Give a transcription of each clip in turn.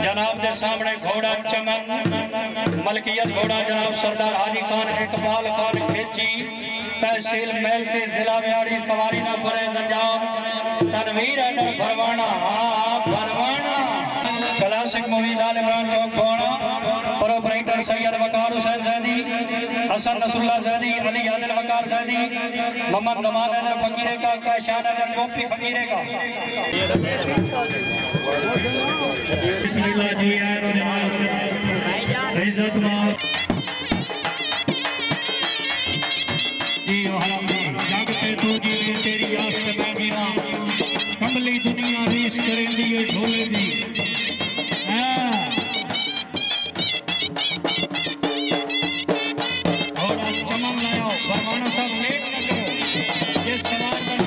जनाब के सामने घोड़ा चमन मलकियत घोड़ा जनाब सरदार हाजी खान इकबाल खान खेची तहसील मेल से जिला व्याड़ी सवारी ना पड़े अंजाम तनवीर अदर भरवाना भरवाना क्लासिक मूवीज आल इमरान चौक भवाना प्रोपराइटर सैयद वकार हुसैन जैदी हसन नसरुल्लाह जैदी अली आदिल वकार जैदी मोहम्मद जमान अदर फकीरे का कैशान अदर गोपी फकीरे का बिस्मिल्लाह जी इज्जत मां जी हरम जग पे तू जी तेरी आस पे मैं जीना कमली दुनिया रीस करेंदी है ढोले दी और चमन लाओ बरमाना साहब लेट न करो ये सवाल का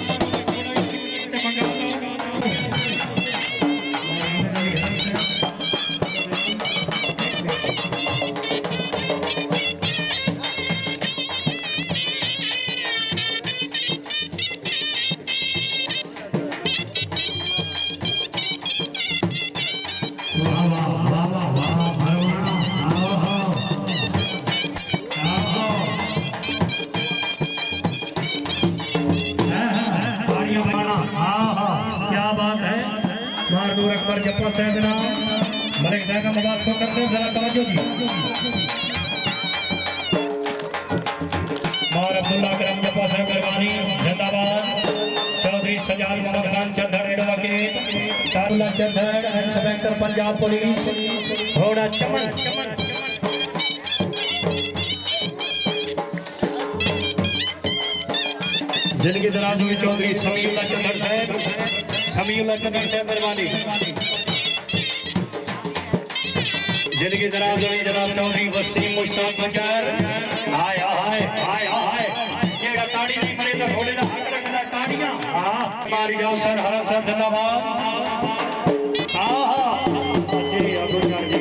जप्पा साहब मलिक साहब का मबाद को करते हैं जरा तवज्जो दी और अब्दुल्ला करम जप्पा साहब मेहरबानी जिंदाबाद Chaudhry Sajad Mohammad Khan Chandar advocate Karula Chandar inspector Punjab police घोड़ा चमन जिनकी जनाब हुई चौधरी समीउल्लाह चंदड़ साहब मेहरबानी जिनकी जनाब हुई जनाब चौधरी वसीम मुश्ताक बचार हाय हाय हाय हाय ये ताड़ी नहीं पड़े तो घोड़े ना हक रखना ताड़ियां हमारी जाओ सर हर सर धन्यवाद जी अबू जी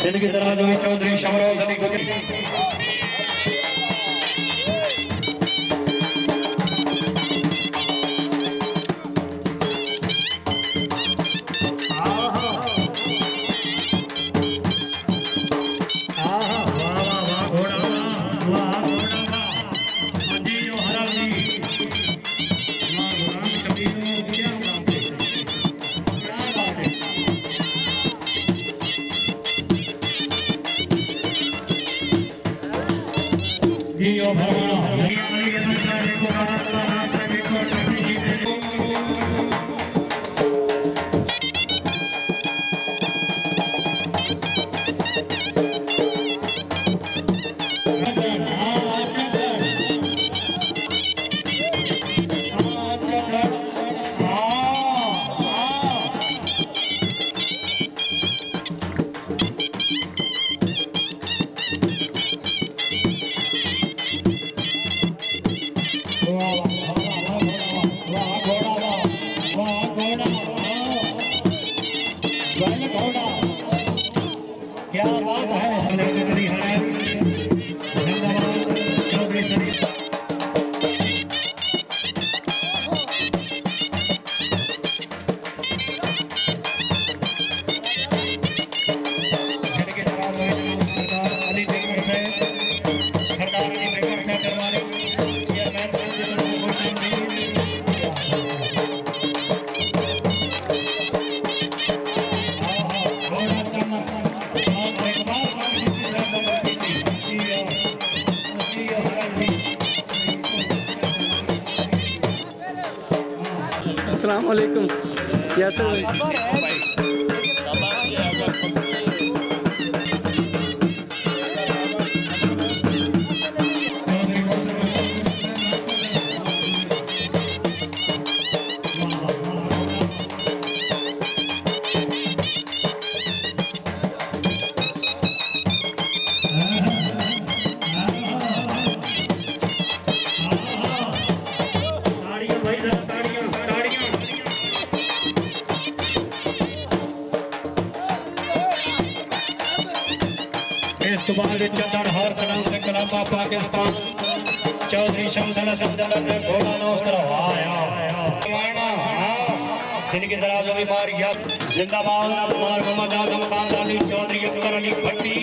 जिनकी जनाब हुई चौधरी शमरोज अली गुजरी क्या बात है अस्सलाम वालेकुम चंदन हर सलाम से कलामा पाकिस्तान चौधरी शमसन घोड़ा नौकर जिनकी दराजों में मारिया जिंदाबाद कुमार मोहम्मद आजम खान अली चौधरी अख्तर अली भट्टी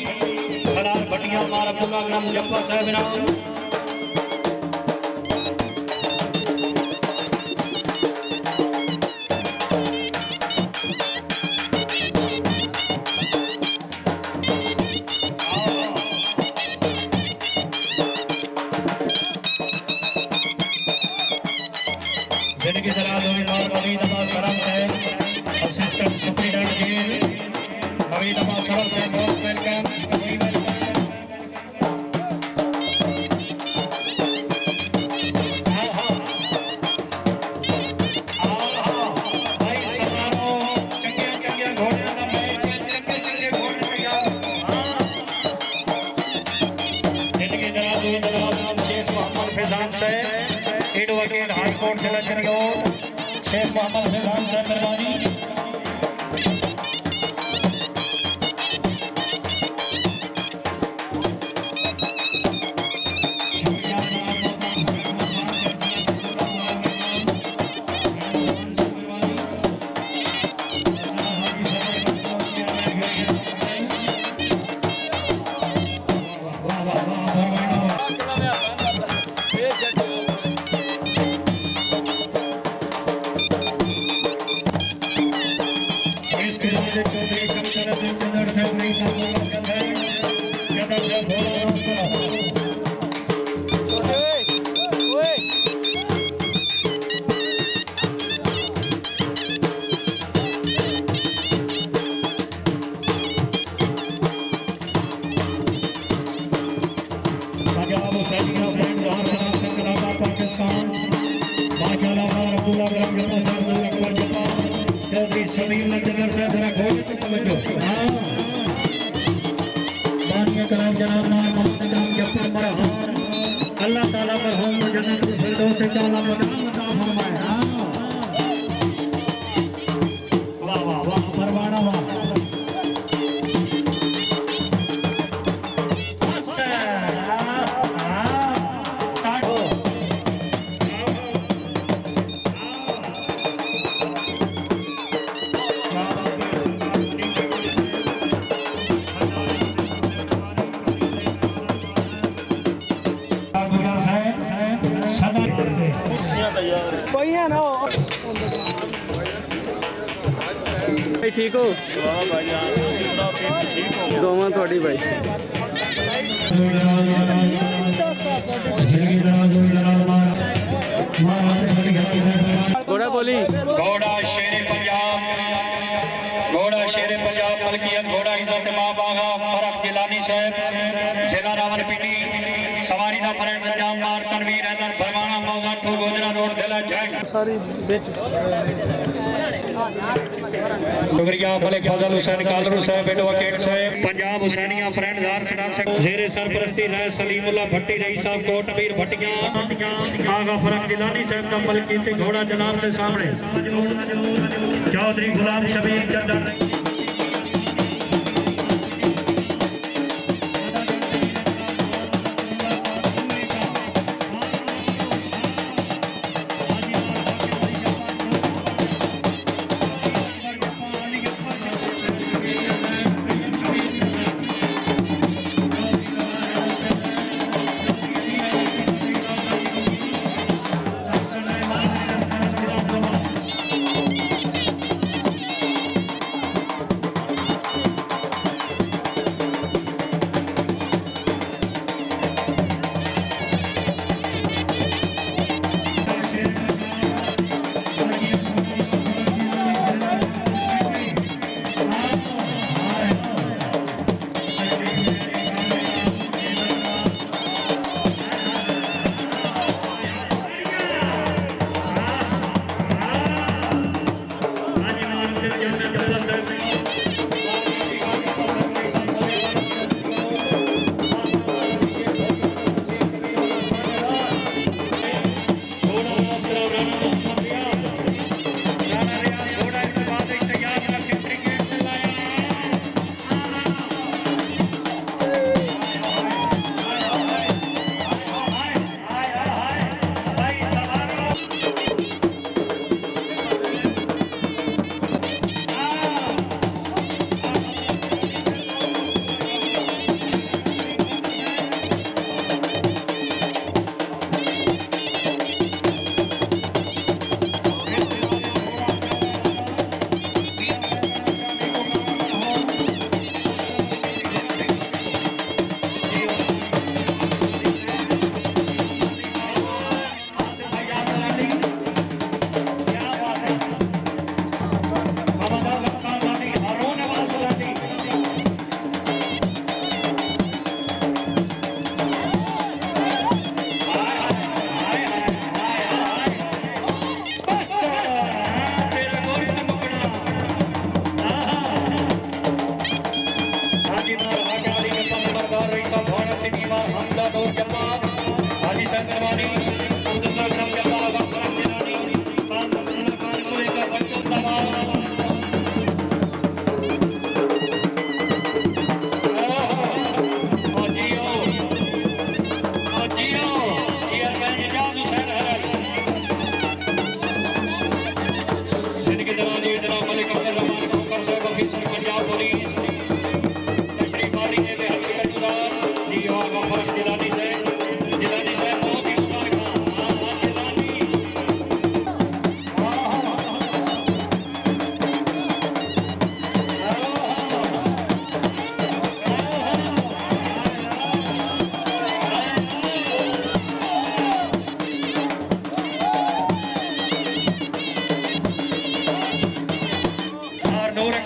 सलार भटिया मार अब्दुल्ला ग्राम जब्बा साहब नाम जिनकी दराजों में मार हमीदाबाद सरम है असिस्टेंट सुप्रीडेंट जेल हमीदाबाद सरम है most welcome advocate high court जिला चंडीगढ़ शेख मोहम्मद फैजान साहब मेहरबानी अल्लाह ताला पर हम जन्नत के फिरदौस से क्या नाम फरमाए। वाह वाह वाह परवाना वाह ठीक हो दोवां थोड़ी भाई घोड़ा बोली घोड़ा शेरे पंजाब मलकियत घोड़ा इज्जत मां बागा फरख जिलानी साहब जिला रावलपिंडी सवारी दा फरज अंजाम मार तनवीर हैदर फरमाना मौजा टू गोजरा रोड जिला जंग सारी बेच शुक्रिया मलिक फजल हुसैन कालरू साहब एडवोकेट साहब पंजाब हुसैनिया फ्रेंड्स आर डांस जेरे सरपरस्ती रह सलीमुल्लाह भट्टी रही साहब कोट अमीर भट्टियां आगा फरक जिलानी साहब का मलकीती घोड़ा जनाब के सामने चौधरी गुलाम शबीर चंदन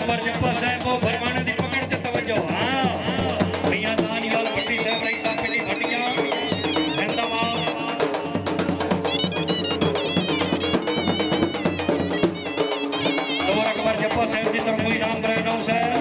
अकबर जप्पा साहब को फरमाने की पकड़ ते तवज्जो हां भैया दानीवाल भट्टी साहब रही साहब की भट्टियां जिंदाबाद और अकबर जप्पा साहब जी तरफ कोई राम करे नौ साहब